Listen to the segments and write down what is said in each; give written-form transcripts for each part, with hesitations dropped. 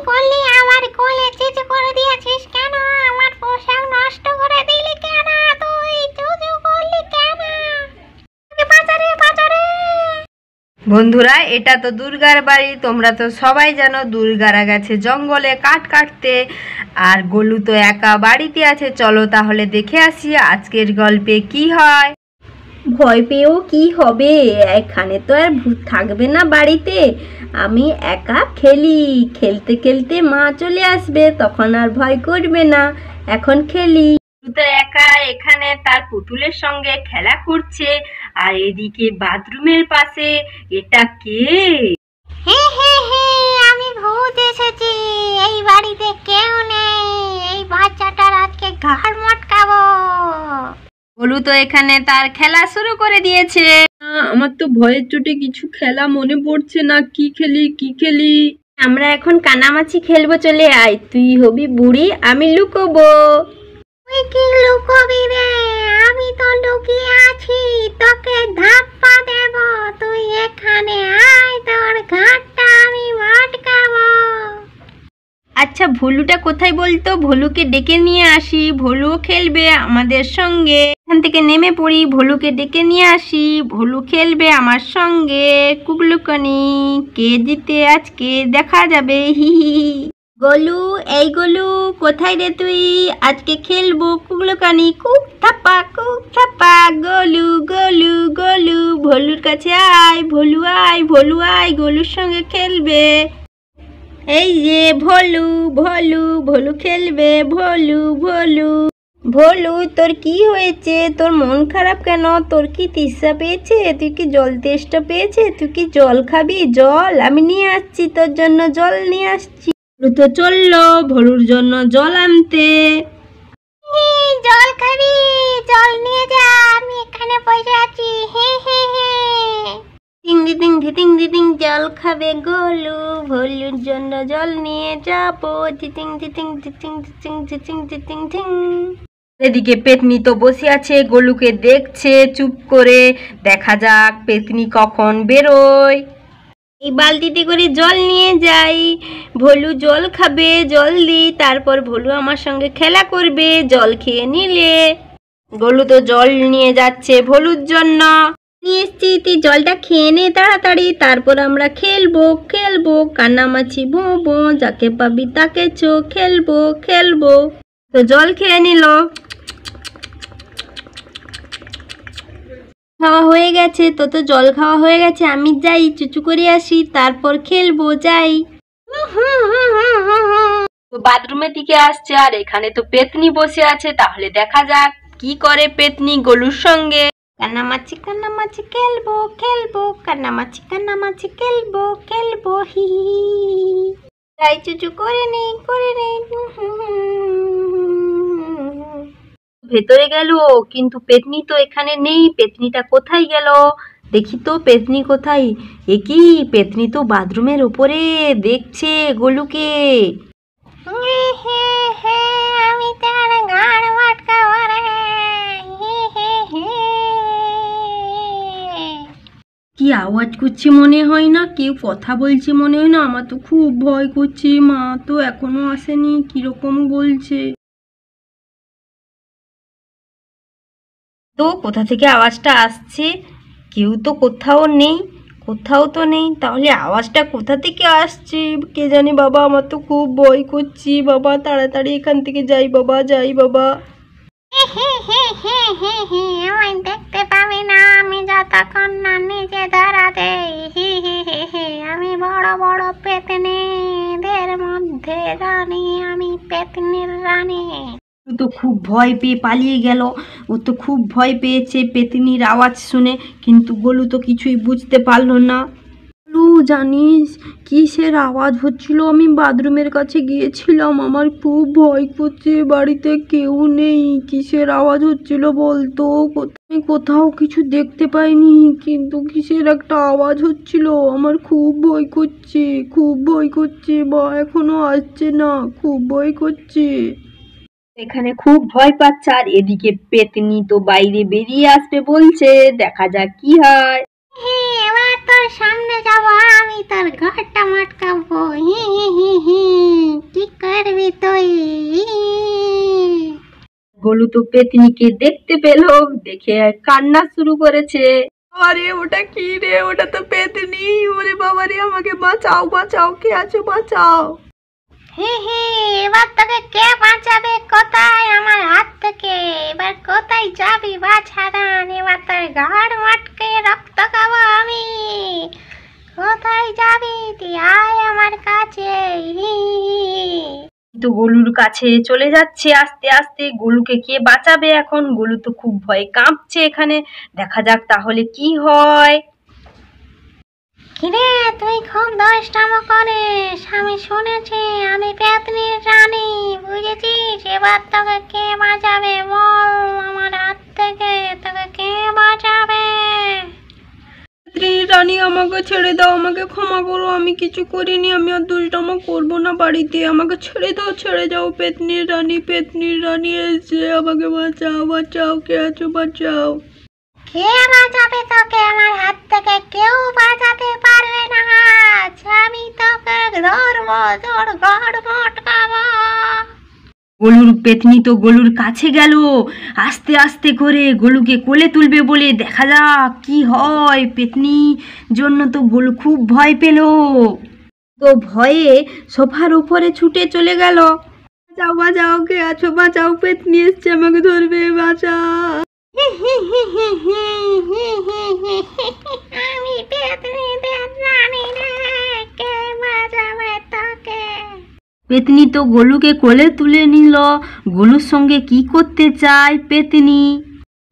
করলি? আমার কোলে চিচু করে দিয়েছিস কেন? আমার পোশাক নষ্ট করে দিলি কেন? তুই চুচু করলি কেন? বাজারে বাজারে। বন্ধুরা, এটা তো দুর্গার বাড়ি। তোমরা তো সবাই জানো দুর্গারা গেছে জঙ্গলে কাঠ কাটতে, আর গোলু তো একা বাড়িতে আছে। চলো তাহলে দেখে আসি আজকের গল্পে কি হয়। ভয় পেয়েও কি হবে, এখানে তো আর ভূত থাকবে না বাড়িতে। আমি একা খেলি, খেলতে খেলতে মা চলে আসবে, তখন আর ভয় করবে না। এখন খেলি। তো একা এখানে তার পুতুলের সঙ্গে খেলা করছে, আর এদিকে বাথরুমের পাশে এটা কে? আমি ভূত এসেছি। এই বাড়িতে কেউ নেই। এই বাচ্চাটার আজকে ঘাড় মটকাবো। গোলু তো এখানে তার খেলা শুরু করে দিয়েছে। আমার তো ভয়ের চোটে কিছু খেলা মনে পড়ছে না। কি খেলি? আমরা এখন কানামাছি খেলবো, চলে আয়। তুই হবি বুড়ি, আমি লুকোবো। তুই কি লুকোবি রে? আমি তো লুকিয়ে আছি, তোকে ধাপ্পা দেব। তুই এখানে আয়, তোর ঘাটটা আমি মটকাবো। আচ্ছা, ভোলুটা কোথায় বলতো? ভোলুকে ডেকে নিয়ে আসি, ভোলুও খেলবে আমাদের সঙ্গে। এখান থেকে নেমে পড়ি, ভোলুকে ডেকে নিয়ে আসি, ভোলু খেলবে আমার সঙ্গে। কুকলুকানি কে জিতে আজকে দেখা যাবে। হি হি। গোলু, এই গোলু কোথায় রে তুই? আজকে খেলবো কুকলুকানি। কুক থাপ্পা গোলু গোলু গোলু। ভোলুর কাছে আয়, ভোলু আয়, ভোলু আয়, গোলুর সঙ্গে খেলবে। এই যে ভোলু ভোলু খেলবে। ভোলু তোর কি হয়েছে? তোর মন খারাপ কেন? তোর কি তৃষ্ণা পেয়েছে? তুই কি জল তেষ্টা পেয়েছে? তুই কি জল খাবি? জল আমি নিয়ে আসছি, তোর জন্য জল নিয়ে আসছি। তো চললো ভোলুর জন্য জল আনতে। জল খাবি? জল নিয়ে যা, আমি এখানে বসে আছি। ধিতিং ধিতিং জল খাবে গোলু, ভোলুর জন্য জল নিয়ে যাবো। ধিতিং ধিতিং ধিতিং ধিতিং ধিতিং ধিতিং ধিং। এদিকে পেতনি তো বসে আছে, গোলুকে দেখছে চুপ করে। দেখা যাক পেতনি কখন বেরোয়। এই বালতিতে করে জল নিয়ে যাই। ভোলু জল খাবে, জল দিই, তারপর ভোলু আমার সঙ্গে খেলা করবে। জল খেয়ে নিলে গোলু তো জল নিয়ে যাচ্ছে ভোলুর জন্য। নিয়ে এসছি, তুই জলটা খেয়ে নে তাড়াতাড়ি, তারপর আমরা খেলবো কানামাছি ভোঁ ভোঁ, যাকে পাবি তাকে চো। খেলবো। তো জল খেয়ে নিল। খাওয়া হয়ে গেছে, তো জল খাওয়া হয়ে গেছে। আমি যাই চুচু করে আসি, তারপর খেলবো, যাই। তো বাথরুমের দিকে আসছে, আর এখানে তো পেতনি বসে আছে। তাহলে দেখা যাক কি করে পেতনি গোলুর সঙ্গে। কানামাছি খেলবো, কানামাছি খেলবো, হি যাই চুচু করে নেই। ভেতরে গেল, কিন্তু পেতনি তো এখানে নেই। পেতনিটা কোথায় গেল? দেখি তো পেতনি কোথায়। এ কি, পেতনি তো বাথরুমের উপরে দেখছে গোলুকে। আমি তার ঘাড় মটকাবো রে। কি আওয়াজ করছে মনে হয় না? কেউ কথা বলছে মনে হয় না? আমার তো খুব ভয় করছে। মা তো এখনো আসেনি, কিরকম বলছে। তো কোথা থেকে আওয়াজটা আসছে? কেউ তো কোথাও নেই। তাহলে আওয়াজটা কোথা থেকে আসছে কে জানে? বাবা, আমার তো খুব ভয় করছি। বাবা, তাড়াতাড়ি এখান থেকে যাই বাবা। আমায় দেখতে পাবি না আমি যতক্ষণ না নিজে ধরা দেই। আমি বড় বড় পেতনিদের মধ্যে রানী, আমি পেতনির রানী। তো খুব ভয় পেয়ে পালিয়ে গেল। ও তো খুব ভয় পেয়েছে পেতনির আওয়াজ শুনে, কিন্তু গোলু তো কিছুই বুঝতে পারলো না। গোলু, জানিস কিসের আওয়াজ হচ্ছিল? আমি বাথরুমের কাছে গিয়েছিলাম, আমার খুব ভয় করছে, বাড়িতে কেউ নেই। কিসের আওয়াজ হচ্ছিল বলতো? কোথাও কিছু দেখতে পাইনি, কিন্তু কিসের একটা আওয়াজ হচ্ছিল। আমার খুব ভয় করছে। বা এখনো আসছে না, খুব ভয় করছে। এখানে খুব ভয় পাচ্ছে, আর এদিকে পেতনি তো বাইরে বেরিয়ে আসবে বলছে। দেখা যাক কি হয়। এবার তোর সামনে যাবো, আমি তোর ঘরটা মটকাবো। গোলু তো পেতনিকে দেখতে পেল, দেখে কান্না শুরু করেছে। আরে ওটা কি রে? ওটা তো পেতনি। ওরে বাবা রে, আমাকে বাঁচাও বাঁচাও, কে আছো বাঁচাও। হি হি, এবার তোকে কে বাঁচাবে? কোথায় আমার হাত থেকে? এবার কোথায় যাবি বাছাদান? এবার তোর ঘাড় মটকে রক্ত খাবো আমি। কোথায় যাবি তুই? আয় আমার কাছে। হি তো গোলুর কাছে চলে যাচ্ছে আস্তে আস্তে। গোলুকে কে বাঁচাবে এখন? গোলু তো খুব ভয়ে কাঁপছে এখানে। দেখা যাক তাহলে কি হয়। কিরে, তুই খুব দুষ্টামি করিস। আমি শুনেছি আমি পেতনির রানী, বুঝেছিস? এবার তোকে কে বাঁচাবে বল আমার হাত থেকে? তোকে কে বাঁচাবে? রানী, আমাকে ছেড়ে দাও, আমাকে ক্ষমা করো, আমি কিছু করিনি, আমি আর দুষ্টামি করবো না বাড়িতে। আমাকে ছেড়ে দাও, ছেড়ে যাও। পেতনির রানী এসে আমাকে বাঁচাও বাঁচাও, কে আছো বাঁচাও। কে বাঁচাবে তোকে আমার হাত থেকে? কেউ বাঁচাতে পারবে না। আজ আমি তোকে ধরবো, তোর ঘাড় মটকাবো। পেতনি তো গোলুর কাছে গেল আস্তে আস্তে করে, গোলুকে কোলে তুলবে বলে। দেখা যাক কি হয়। পেতনি জন্য তো গোলু খুব ভয় পেল, তো ভয়ে সোফার উপরে ছুটে চলে গেল। বাঁচাও বাঁচাও, কে আছো বাঁচাও, পেতনি এসছে আমাকে ধরবে, বাঁচাও। আমি পেতনিদের রানী রে, কে বাঁচাবে তোকে? পেতনি তো গোলুকে কোলে তুলে নিল। গোলুর সঙ্গে কি করতে চায় পেতনি?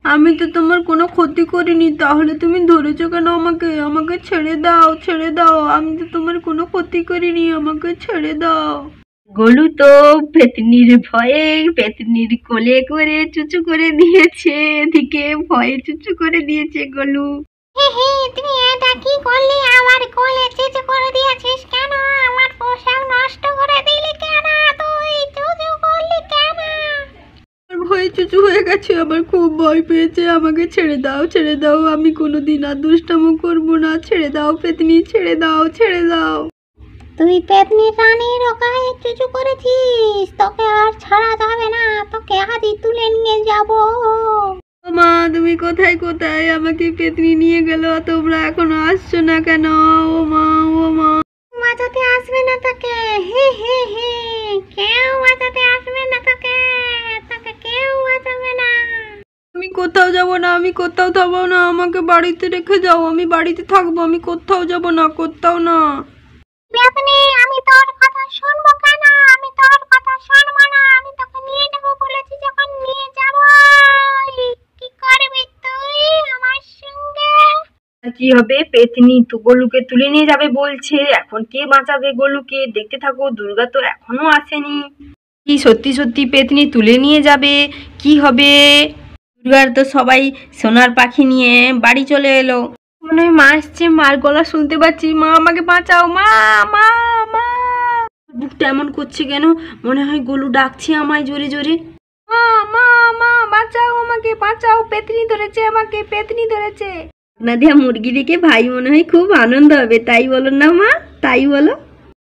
আমি তো তোমার কোনো ক্ষতি করিনি, তাহলে তুমি ধরেছো কেন আমাকে? আমাকে ছেড়ে দাও, ছেড়ে দাও, আমি তো তোমার কোনো ক্ষতি করিনি, আমাকে ছেড়ে দাও। গোলু তো পেতনির ভয়ে পেতনির কোলে করে চুচু করে দিয়েছে। এদিকে ভয়ে চুচু করে দিয়েছে গোলু। তুই এটা কি করলি? আমার কোলে চিচু করে দিয়েছিস কেন? আমার পোশাক নষ্ট করে দিলি কেন? তুই চুচু করলি কেন? ভয়ে চুচু হয়ে গেছে, আমার খুব ভয় পেয়েছে। আমাকে ছেড়ে দাও, ছেড়ে দাও, আমি কোনোদিন আর দুষ্টামো করবো না। ছেড়ে দাও পেতনি, ছেড়ে দাও, ছেড়ে দাও। তুই পেতনি রানীর গায়ে চুচু করেছিস, তোকে আর ছাড়া যাবে না। তোকে আজই তুলে নিয়ে যাবো। মা, তুমি কোথায় কোথায়? আমাকে পেতনি নিয়ে গেল, তোমরা এখনো আসছো না কেন? ও মা, ও মা। বাঁচাতে আসবে না তোকে। হি হি হি, কেউ বাঁচাতে আসবে না তোকে। তোকে কেউ বাঁচাবে না। আমি কোথাও যাব না, আমি কোথাও থাকবো না, আমাকে বাড়িতে রেখে যাও। আমি বাড়িতে থাকবো, আমি কোথাও যাব না, কোথাও না। পেতনি, আমি তোর কথা শুনবো কেন? আমি তোর কথা শুনবো না। আমি তোকে নিয়ে যাবো বলেছি যখন নিয়ে যাবো। কি করবি তুই আমার সঙ্গে? কি হবে? পেতনি তো গোলুকে তুলে নিয়ে যাবে বলছে। এখন কে বাঁচাবে গোলুকে? দেখতে থাকো, দুর্গা তো এখনো আসেনি। কি সত্যি সত্যি পেতনি তুলে নিয়ে যাবে? কি হবে? দুর্গার তো সবাই সোনার পাখি নিয়ে বাড়ি চলে এলো। মনে হয় মা আসছে, মার গলা শুনতে পাচ্ছি। মা, আমাকে বাঁচাও, মা মা মা। বুকটা এমন করছে কেন? মনে হয় গোলু ডাকছে আমায় জোরে জোরে। মা মা মা, বাঁচাও, আমাকে বাঁচাও, পেতনি ধরেছে আমাকে, পেতনি ধরেছে। নাদিয়া মুরগি দেখে ভাই মনে হয় খুব আনন্দ হবে, তাই বলো না মা? তাই বলো।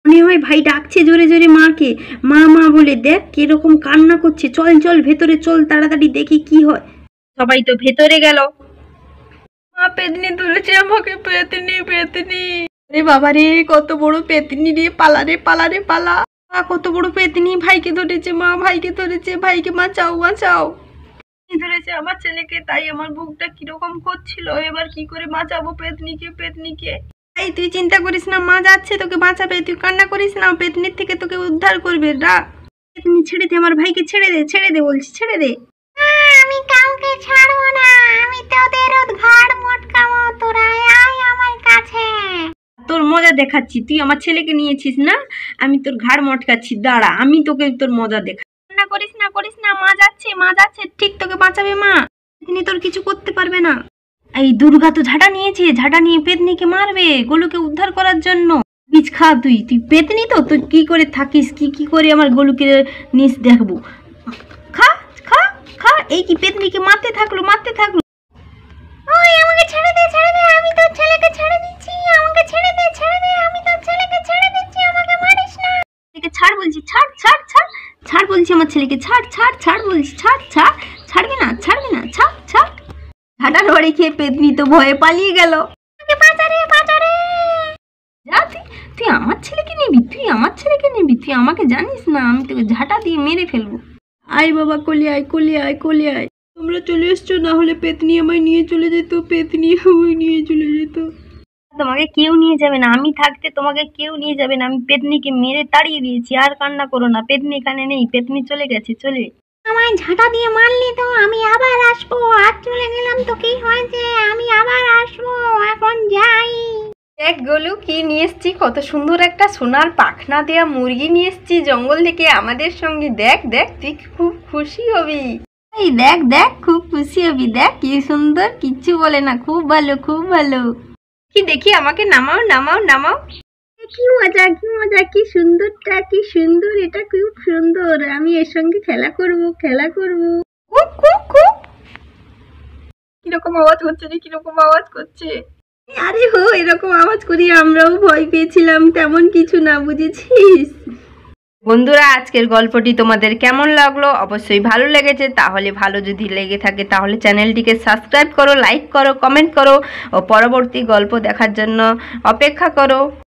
মনে হয় ভাই ডাকছে জোরে জোরে মাকে, মা মা বলে। দেখ কিরকম কান্না করছে। চল চল ভেতরে চল, তাড়াতাড়ি দেখি কি হয়। সবাই তো ভেতরে গেল। মা, পেতনি ধরেছে আমাকে, পেতনি পেতনি। আরে বাবা রে, কত বড় পেতনি রে! পালা রে পালা রে পালা। কত বড় পেতনি! ভাইকে ধরেছে মা, ভাইকে ধরেছে, ভাইকে বাঁচাও বাঁচাও। ধরেছে আমার ছেলেকে, তাই আমার বুকটা কিরকম করছিল। এবার কি করে বাঁচাবো পেতনিকে? পেতনিকে এই, তুই চিন্তা করিস না, মা যাচ্ছে তোকে বাঁচাবে। তুই কান্না করিস না, পেতনির থেকে তোকে উদ্ধার করবে। পেতনি ছেড়ে দে, আমার ভাইকে ছেড়ে দে, ছেড়ে দে বলছি, ছেড়ে দে। আমি কাউকে ছাড়বো না। আমি তোদের ঘাড় মটকাবো। তোরা আয় আমার কাছে। তোর মজা দেখাচ্ছি। তুই আমার ছেলেকে নিয়েছিস না, আমি তোর ঘাড় মটকাচ্ছি। দাঁড়া, আমি তোকে তোর মজা দেখা। কান্না করিস না, করিস না, মা যাচ্ছে, মা যাচ্ছে, ঠিক তোকে বাঁচাবে মা। পেতনি তোর কিছু করতে পারবে না। এই দুর্গা তো ঝাঁটা নিয়েছে, ঝাঁটা নিয়ে পেতনিকে মারবে গোলুকে উদ্ধার করার জন্য। বীজ খা তুই, তুই পেতনি তো, তুই কি করে থাকিস, কি করে আমার গোলুকে নিস দেখবো। খা খা খা। এই কি পেতনিকে মারতে থাকলো, মারতে থাকলো। ওই আমাকে ছেড়ে দে, ছেড়ে দে। আমি তোর ছেলেকে ছেড়ে দিচ্ছি। আমাকে ছেড়ে দে, ছেড়ে দে। আমি তোর ছেলেকে ছেড়ে দিচ্ছি। আমাকে মারিস না। ছাড় বলছি, ছাড় ছাড় ছাড় ছাড় ছাড় বলছি আমার ছেলেকে, ছাড় ছাড় ছাড় বলছি, ছাড় ছাড়, ছাড়বি না ছাড়বি না, ছাড় ছাড়। ঝাঁটার বাড়ি খেয়ে পেতনি তো ভয়ে পালিয়ে গেল। যা তুই আমার ছেলেকে নিবি, তুই আমার ছেলেকে নিবি, তুই আমাকে জানিস না, আমি তোকে ঝাঁটা দিয়ে মেরে ফেলবো। আয় বাবা, কোলে আয় কোলে আয় কোলে আয়। তোমরা চলে এসছো, না হলে পেতনি আমায় নিয়ে চলে যেত, পেতনি আমায় নিয়ে চলে যেত। তোমাকে কেউ নিয়ে যাবে না, আমি থাকতে তোমাকে কেউ নিয়ে যাবে না। আমি পেতনিকে মেরে তাড়িয়ে দিয়েছি, আর কান্না করো না। পেতনি এখানে নেই, পেতনি চলে গেছে, চলে। আমায় ঝাঁটা দিয়ে মারলি তো, আমি আবার আসবো। আজ চলে গেলাম তো কি হয়েছে, আমি আবার আসবো, এখন যাই। দেখ গোলু, কি নিয়ে এসছি, কত সুন্দর একটা সোনার পাখনা দেয়া মুরগি নিয়ে এসছি জঙ্গল থেকে আমাদের সঙ্গে। দেখ দেখ, তুই খুব খুশি হবি। এই দেখ দেখ, খুব খুশি হবি। দেখ কি সুন্দর, কিচ্ছু বলে না, খুব ভালো খুব ভালো। কি দেখি, আমাকে নামাও নামাও নামাও। কি মজা কি মজা, কি সুন্দরটা, কি সুন্দর, এটা খুব সুন্দর। আমি এর সঙ্গে খেলা করব খেলা করব। খুব খুব খুব। কিরকম আওয়াজ করছে রে, কিরকম আওয়াজ করছে। আরে হো, এরকম আওয়াজ করি আমরাও ভয় পেয়েছিলাম, তেমন কিছু না, বুঝেছিস। বন্ধুরা, আজকের গল্পটি তোমাদের কেমন লাগলো? অবশ্যই ভালো লেগেছে। তাহলে ভালো যদি লেগে থাকে তাহলে চ্যানেলটিকে সাবস্ক্রাইব করো, লাইক করো, কমেন্ট করো ও পরবর্তী গল্প দেখার জন্য অপেক্ষা করো।